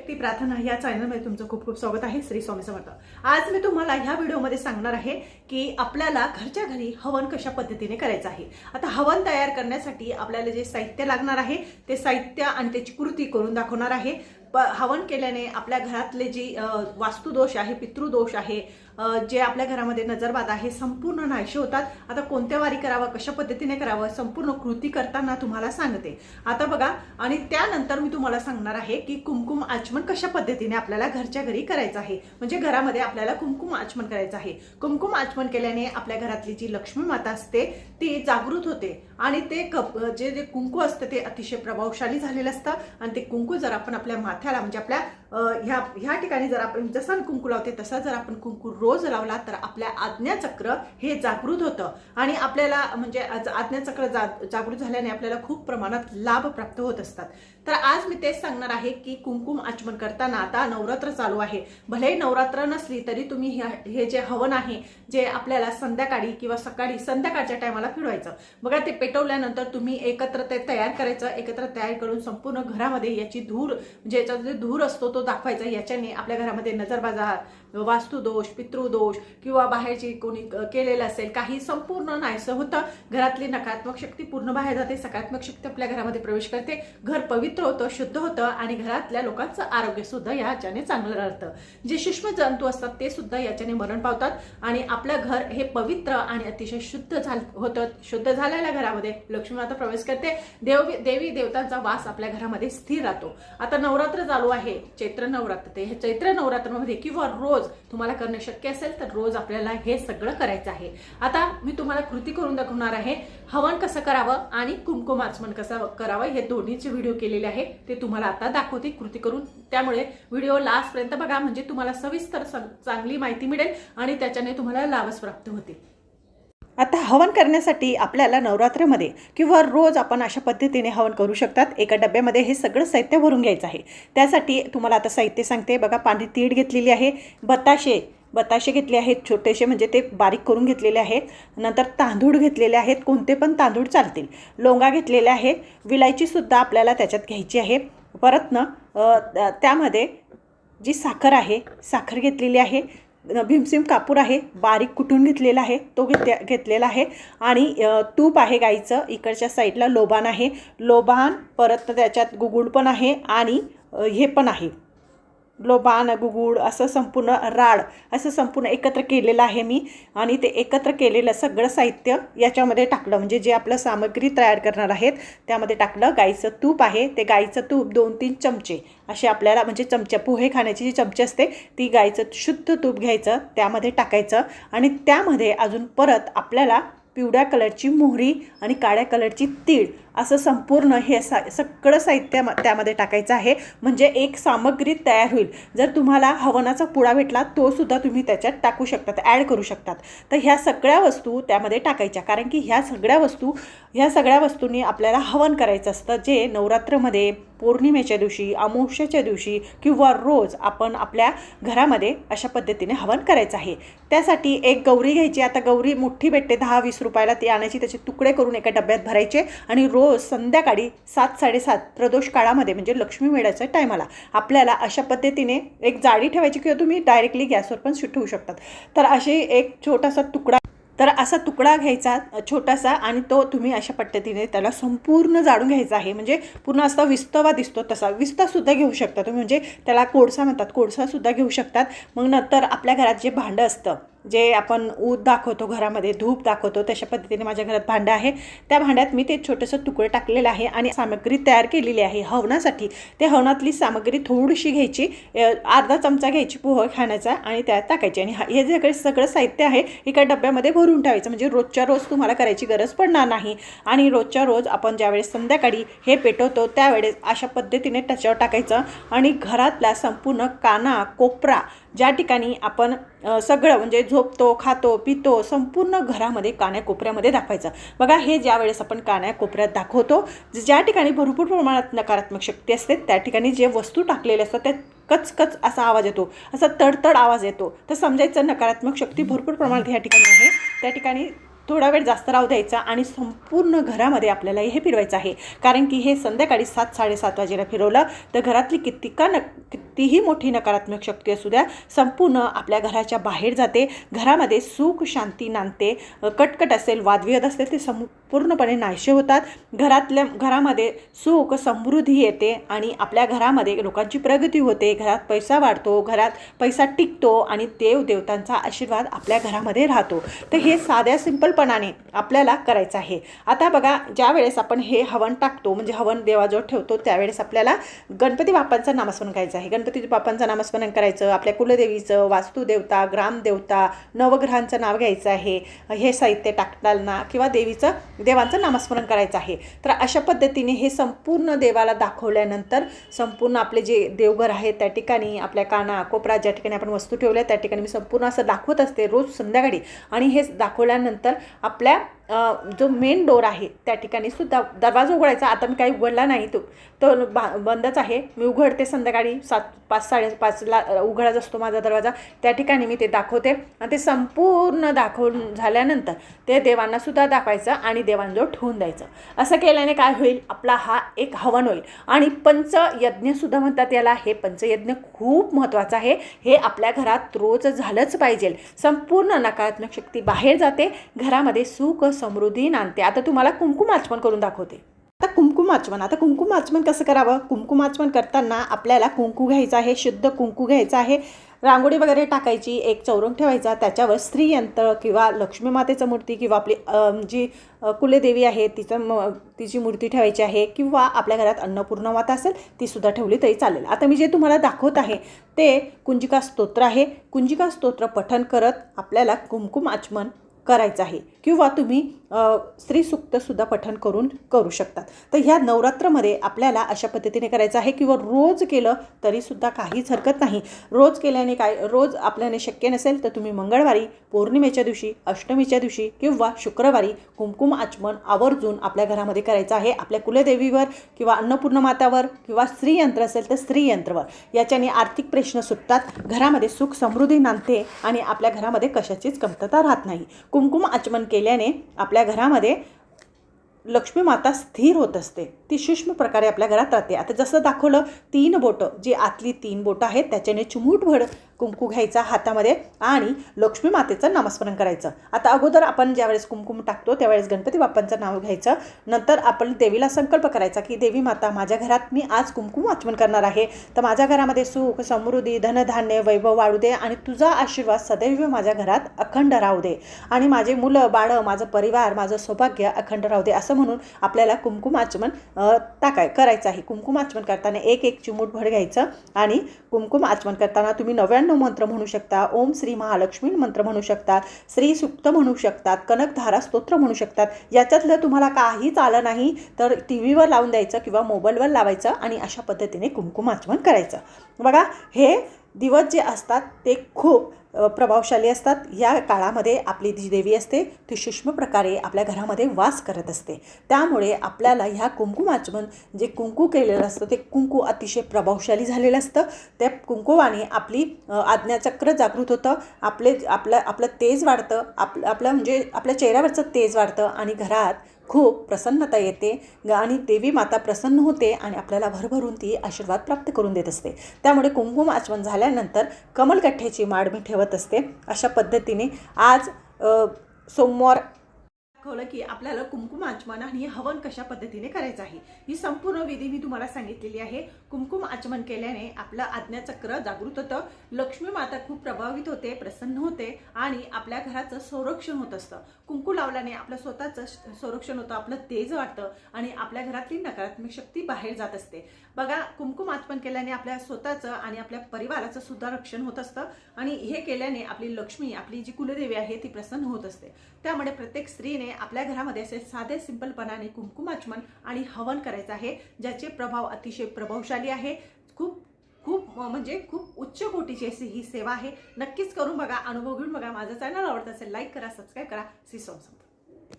शक्ती प्रार्थना या चॅनलमध्ये तुमचं खूप खूप स्वागत आहे। श्री स्वामी समर्थ। आज मी तुम्हाला ह्या व्हिडिओमध्ये सांगणार आहे की आपल्याला घरच्या घरी हवन कशा पद्धतीने करायचं आहे। आता हवन तयार करण्यासाठी आपल्याला जे साहित्य लागणार आहे ते साहित्य आणि त्याची कृती करून दाखवणार आहे। हवन केल्याने आपल्या घरातले जी वास्तुदोष आहे, पितृदोष आहे, जे आपल्या घरामध्ये नजरबाद आहे संपूर्ण नाहीसे होतात। आता कोणत्या वारी करावं, कशा पद्धतीने करावं, संपूर्ण कृती करताना तुम्हाला सांगते। आता बघा, आणि त्यानंतर मी तुम्हाला सांगणार आहे की कुमकुम आचमन कशा पद्धतीने आपल्याला घरच्या घरी करायचं आहे। म्हणजे घरामध्ये आपल्याला कुमकुम आचमन करायचं आहे। कुमकुम आचमन केल्याने आपल्या घरातली जी लक्ष्मी माता असते ती जागृत होते आणि ते जे जे कुंकू असतं ते अतिशय प्रभावशाली झालेलं असतं। आणि ते कुंकू जर आपण आपल्या माथ्याला म्हणजे आपल्या ह्या ठिकाणी जर आपण जसं कुंकू लावते तसा जर आपण कुंकू रोज लावला तर आपल्या आज्ञाचक्र हे जागृत होतं आणि आपल्याला म्हणजे आज्ञाचक्र जागृत झाल्याने आपल्याला खूप प्रमाणात लाभ प्राप्त होत असतात। तर आज मी तेच सांगणार आहे की कुमकुम आचमन करताना आता नवरात्र चालू आहे, भले नवरात्र नसली तरी तुम्ही हे जे हवन आहे जे आपल्याला संध्याकाळी किंवा सकाळी संध्याकाळच्या टायमाला फिरवायचं। बघा, ते पेटवल्यानंतर तुम्ही एकत्र ते तयार करायचं। एकत्र तयार करून संपूर्ण घरामध्ये याची धूर म्हणजे याचा जो धूर असतो तो दाखवायचा। याच्याने आपल्या घरामध्ये नजरबाजार, वास्तुदोष, पितृदोष किंवा बाहेरची कोणी केलेलं असेल काही संपूर्ण नाहीसं होतं। घरातली नकारात्मक शक्ती पूर्ण बाहेर जाते, सकारात्मक शक्ती आपल्या घरामध्ये प्रवेश करते, घर पवित्र होतं, शुद्ध होतं आणि घरातल्या लोकांचं आरोग्य सुद्धा याच्याने चांगलं राहतं। जे सूक्ष्म जंतू असतात ते सुद्धा याच्याने मरण पावतात आणि आपलं घर हे पवित्र आणि अतिशय शुद्ध होतं। शुद्ध झालेल्या घरामध्ये लक्ष्मी माता प्रवेश करते, देवी देवतांचा वास आपल्या घरामध्ये स्थिर राहतो। आता नवरात्र चालू आहे, चैत्र नवरात्र, ते हे चैत्र नवरात्रमध्ये किंवा रोज तुम्हाला करणं शक्य असेल तर रोज आपल्याला हे सगळं करायचं आहे। आता मी तुम्हाला कृती करून दाखवणार आहे, हवन कसं करावं आणि कुमकुम आचमन कसं करावं हे दोन्हीचे व्हिडिओ केलेले आहे, ते तुम्हाला आता दाखवते कृती करून। त्यामुळे व्हिडिओ लास्ट पर्यंत बघा म्हणजे तुम्हाला सविस्तर चांगली माहिती मिळेल आणि त्याच्याने तुम्हाला लाभच प्राप्त होतील। आता हवन करण्यासाठी आपल्याला नवरात्रमध्ये किंवा रोज आपण अशा पद्धतीने हवन करू शकतात। एका डब्यामध्ये हे सगळं साहित्य भरून घ्यायचं आहे। त्यासाठी तुम्हाला आता साहित्य सांगते बघा। पांढरी तीळ घेतलेली आहे, बताशे घेतले आहेत छोटेसे, म्हणजे ते बारीक करून घेतलेले आहेत। नंतर तांदूळ घेतलेले आहेत, कोणते पण तांदूळ चालतील। लोंगा घेतलेले आहे, विलायची सुद्धा आपल्याला त्याच्यात घ्यायची आहे। परत ना त्यामध्ये जी साखर आहे, साखर घेतलेली आहे, भीमसेन कापूर आहे बारीक कुटून घेतलेला आहे तो घेतलेला आहे आणि तूप आहे गाईचं। इकडच्या साईडला लोबान आहे, लोबान, परत त्याच्यात गुगुळ पण आहे आणि हे पण आहे लोबान गुगुळ असं संपूर्ण राड असं संपूर्ण एकत्र केलेलं आहे मी। आणि ते एकत्र केलेलं सगळं साहित्य याच्यामध्ये टाकलं, म्हणजे जे आपलं सामग्री तयार करणार आहेत त्यामध्ये टाकलं। गाईचं तूप आहे, ते गाईचं तूप 2-3 चमचे असे आपल्याला म्हणजे चमचे, पोहे खाण्याची जी चमचे असते ती गाईचं शुद्ध तूप घ्यायचं, त्यामध्ये टाकायचं आणि त्यामध्ये अजून परत आपल्याला पिवळ्या कलरची मोहरी आणि काळ्या कलरची तीळ असं संपूर्ण हे सगळं साहित्य त्यामध्ये टाकायचं आहे, म्हणजे एक सामग्री तयार होईल। जर तुम्हाला हवनाचा पुडा भेटला तो सुद्धा तुम्ही त्याच्यात टाकू शकतात, ॲड करू शकतात। तर ह्या सगळ्या वस्तू त्यामध्ये टाकायच्या, कारण की ह्या सगळ्या वस्तूंनी आपल्याला हवन करायचं असतं, जे नवरात्रमध्ये पौर्णिमेच्या दिवशी, अमावस्येच्या दिवशी किंवा रोज आपण आपल्या घरामध्ये अशा पद्धतीने हवन करायचं आहे। त्यासाठी एक गौरी घ्यायची। आता गौरी मोठी भेटते 10-20 रुपयाला, ती आणायची, त्याचे तुकडे करून एका डब्यात भरायचे आणि रोज संध्याकाळी 7-7:30 प्रदोष काळामध्ये म्हणजे लक्ष्मी मेळाच्या टायमाला आपल्याला अशा पद्धतीने एक जाळी ठेवायची किंवा तुम्ही डायरेक्टली गॅसवर पण ठेवू शकतात। तर असे एक छोटासा तुकडा घ्यायचा छोटासा आणि तो तुम्ही अशा पद्धतीने त्याला संपूर्ण जाळून घ्यायचा आहे, म्हणजे पूर्ण असा विस्तवा दिसतो तसा विस्तासुद्धा घेऊ शकता तुम्ही, म्हणजे त्याला कोळसा म्हणतात, कोळसासुद्धा घेऊ शकतात। मग नंतर आपल्या घरात जे भांडं असतं, जे आपण ऊद दाखवतो घरामध्ये, धूप दाखवतो, तशा पद्धतीने माझ्या घरात भांडं आहे, त्या भांड्यात मी ते छोटंसं तुकडे टाकलेलं आहे आणि सामग्री तयार केलेली आहे हवनासाठी। ते हवनातली सामग्री थोडीशी घ्यायची, अर्धा चमचा घ्यायची पोहे खाण्याचा आणि त्यात टाकायची आणि हे जे सगळं साहित्य आहे एका डब्यामध्ये भरून ठेवायचं, म्हणजे रोजच्या रोज तुम्हाला करायची गरज पडणार नाही। आणि रोजच्या रोज आपण ज्यावेळेस संध्याकाळी हे पेटवतो त्यावेळेस अशा पद्धतीने त्याच्यावर टाकायचं आणि घरातला संपूर्ण काना कोपरा ज्या ठिकाणी आपण सगळं म्हणजे झोपतो, खातो, पितो, संपूर्ण घरामध्ये कान्या कोपऱ्यामध्ये दाखवायचं। बघा, हे ज्या वेळेस आपण कान्या कोपऱ्यात दाखवतो, ज्या ठिकाणी भरपूर प्रमाणात नकारात्मक शक्ती असते त्या ठिकाणी जे वस्तू टाकलेले असतात त्या कचकच असा आवाज येतो, असा तडतड आवाज येतो, तर समजायचं नकारात्मक शक्ती भरपूर प्रमाणात या ठिकाणी आहे। त्या ठिकाणी थोडा वेळ जास्त राहू द्यायचा आणि संपूर्ण घरामध्ये आपल्याला हे फिरवायचं आहे, कारण की हे संध्याकाळी 7-7:30 वाजेला फिरवलं तर घरातली कित्येक कितीही मोठी नकारात्मक शक्ती असू द्या, संपूर्ण आपल्या घराच्या बाहेर जाते. घरामध्ये सुख शांती नांदते. कटकट असेल, वादविवाद असेल, ते संपूर्णपणे नाहीसे होतात. घरामध्ये सुख समृद्धी येते आणि आपल्या घरामध्ये लोकांची प्रगती होते. घरात पैसा वाढतो, घरात पैसा टिकतो आणि देवदेवतांचा आशीर्वाद आपल्या घरामध्ये राहतो. तर हे साध्या सिंपलपणाने आपल्याला करायचं आहे. आता बघा, ज्या वेळेस आपण हे हवन टाकतो, म्हणजे हवन देवाजवळ ठेवतो, त्यावेळेस आपल्याला गणपती बाप्पांचं नामस्मरण करायचं आहे. गणपती बाप्पांचं नामस्मरण करायचं, आपल्या कुलदेवीचं, वास्तुदेवता, ग्रामदेवता, नवग्रहांचं नाव घ्यायचं आहे. हे साहित्य टाकताना किंवा देवांचं नामस्मरण करायचं आहे. तर अशा पद्धतीने हे संपूर्ण देवाला दाखवल्यानंतर संपूर्ण आपले जे देवघर आहे त्या ठिकाणी, आपल्या कोपऱ्यात ज्या ठिकाणी आपण वस्तू ठेवल्या त्या ठिकाणी मी संपूर्ण असं दाखवत असते रोज संध्याकाळी. आणि हे दाखवल्यानंतर आपल्या जो मेन डोर आहे त्या ठिकाणी सुद्धा दरवाजा उघडायचा. आता मी काही उघडला नाही, तो बंदच आहे. मी उघडते संध्याकाळी 5, 5:30ला उघडाच असतो माझा दरवाजा. त्या ठिकाणी मी ते दाखवते आणि ते संपूर्ण दाखवून झाल्यानंतर ते देवांना सुद्धा दाखवायचं आणि देवांजवळ ठेवून द्यायचं. असं केल्याने काय होईल, आपला हा एक हवन होईल. आणि पंचयज्ञसुद्धा म्हणतात याला. हे पंचयज्ञ खूप महत्त्वाचं आहे. हे आपल्या घरात रोज झालंच पाहिजे. संपूर्ण नकारात्मक शक्ती बाहेर जाते, घरामध्ये सुख समृद्धी नांदते. आता तुम्हाला कुंकुम आचमन करून दाखवते. आता कुंकुम आचमन कसं करावं. कुंकुम आचमन करताना आपल्याला कुंकू घ्यायचं आहे, शुद्ध कुंकू घ्यायचं आहे. रांगोळी वगैरे टाकायची, एक चौरंग ठेवायचा, त्याच्यावर श्रीयंत्र किंवा लक्ष्मी मातेचं मूर्ती किंवा आपली जी कुलदेवी आहे तिची मूर्ती ठेवायची आहे. किंवा आपल्या घरात अन्नपूर्णा माता असेल तीसुद्धा ठेवली तरी चालेल. आता मी जे तुम्हाला दाखवत आहे ते कुंजिका स्तोत्र आहे. कुंजिका स्तोत्र पठण करत आपल्याला कुंकुम आचमन करायचं आहे. किंवा तुम्ही स्त्रीसूक्तसुद्धा पठण करू शकतात. तर ह्या नवरात्रामध्ये आपल्याला अशा पद्धतीने करायचं आहे. किंवा रोज केलं तरीसुद्धा काहीच हरकत नाही. रोज केल्याने रोज आपल्याने शक्य नसेल तर तुम्ही मंगळवारी, पौर्णिमेच्या दिवशी, अष्टमीच्या दिवशी किंवा शुक्रवारी कुंकुम आचमन आवर्जून आपल्या घरामध्ये करायचं आहे. आपल्या कुलदेवीवर किंवा अन्नपूर्ण मातावर किंवा स्त्रीयंत्र असेल तर स्त्रीयंत्रवर. याच्याने आर्थिक प्रश्न सुटतात, घरामध्ये सुख समृद्धी नांदते आणि आपल्या घरामध्ये कशाचीच कमतरता राहत नाही. कुंकुम आचमन केल्याने आपल्या घरामध्ये लक्ष्मी माता स्थिर होत असते. ती सूक्ष्म प्रकारे आपल्या घरात राहते. आता जसं दाखवलं 3 बोटं, जी आतली 3 बोटं आहेत त्याच्याने चिमूटभर कुंकू घ्यायचा हातामध्ये आणि लक्ष्मी मातेचं नामस्मरण करायचं. आता अगोदर आपण ज्यावेळेस कुंकुम टाकतो त्यावेळेस गणपती बाप्पांचं नाव घ्यायचं. नंतर आपण देवीला संकल्प करायचा की देवी माता, माझ्या घरात मी आज कुंकुम आचमन करणार आहे, तर माझ्या घरामध्ये सुख समृद्धी धनधान्य वैभव वाढू दे आणि तुझा आशीर्वाद सदैव माझ्या घरात अखंड राहू दे आणि माझे मुलं बाळं, माझं परिवार, माझं सौभाग्य अखंड राहू दे. असं म्हणून आपल्याला कुंकुम आचमन करायचं आहे. कुंकुम आचमन करताना एक चिमूटभर घ्यायचं आणि कुंकुम आचमन करताना तुम्ही 99 मंत्र म्हणू शकता, ओम श्री महालक्ष्मी मंत्र म्हणू शकतात, श्री सुक्त म्हणू शकतात, कनकधारा स्तोत्र म्हणू शकतात. याच्यातलं तुम्हाला काहीच आलं नाही तर टीव्हीवर लावून द्यायचं किंवा मोबाईलवर लावायचं आणि अशा पद्धतीने कुंकुम आचमन करायचं. बघा, हे दिवस जे असतात ते खूप प्रभावशाली असतात. या काळामध्ये आपली जी देवी असते ती सूक्ष्म प्रकारे आपल्या घरामध्ये वास करत असते. त्यामुळे आपल्याला ह्या कुंकुम आचमन जे कुंकू केलेलं असतं ते कुंकू अतिशय प्रभावशाली झालेलं असतं. त्या कुंकुवाने आपली आज्ञाचक्र जागृत होतं, आपलं तेज वाढतं, आपलं म्हणजे आपल्या चेहऱ्यावरचं तेज वाढतं आणि घरात खूप प्रसन्नता येते आणि देवी माता प्रसन्न होते आणि आपल्याला भरभरून ती आशीर्वाद प्राप्त करून देत असते. त्यामुळे कुंकुम आचमन झाल्यानंतर कमलकठ्ठ्याची माळ मी ठेवत असते. अशा पद्धतीने आज सोमवार दाखवलं की आपल्याला कुंकुम आचमन आणि हवन कशा पद्धतीने करायचं आहे. ही संपूर्ण विधी मी तुम्हाला सांगितलेली आहे. कुंकुम आचमन केल्याने आपलं आज्ञाचक्र जागृत होतं, लक्ष्मी माता खूप प्रभावित होते, प्रसन्न होते आणि आपल्या घराचं संरक्षण होत असतं. कुंकू लावल्याने आपलं स्वतःचं संरक्षण होतं, आपलं तेज वाढतं आणि आपल्या घरातली नकारात्मक शक्ती बाहेर जात असते. बघा, कुंकुम आचमन केल्याने आपल्या स्वतःचं आणि आपल्या परिवाराचं सुद्धा रक्षण होत असतं आणि हे केल्याने आपली लक्ष्मी, आपली जी कुलदेवी आहे ती प्रसन्न होत असते. त्यामुळे प्रत्येक स्त्रीने आपल्या घरामध्ये असे साधे सिंपलपणाने कुंकुम आचमन आणि हवन करायचं आहे, ज्याचे प्रभाव अतिशय प्रभावशाली आहे. खूप म्हणजे खूप उच्च कोटीची अशी ही सेवा आहे. नक्कीच करून बघा, अनुभव घेऊन बघा. माझं चॅनल आवडत असेल लाईक करा, सबस्क्राईब करा. श्री स्वामी समर्थ.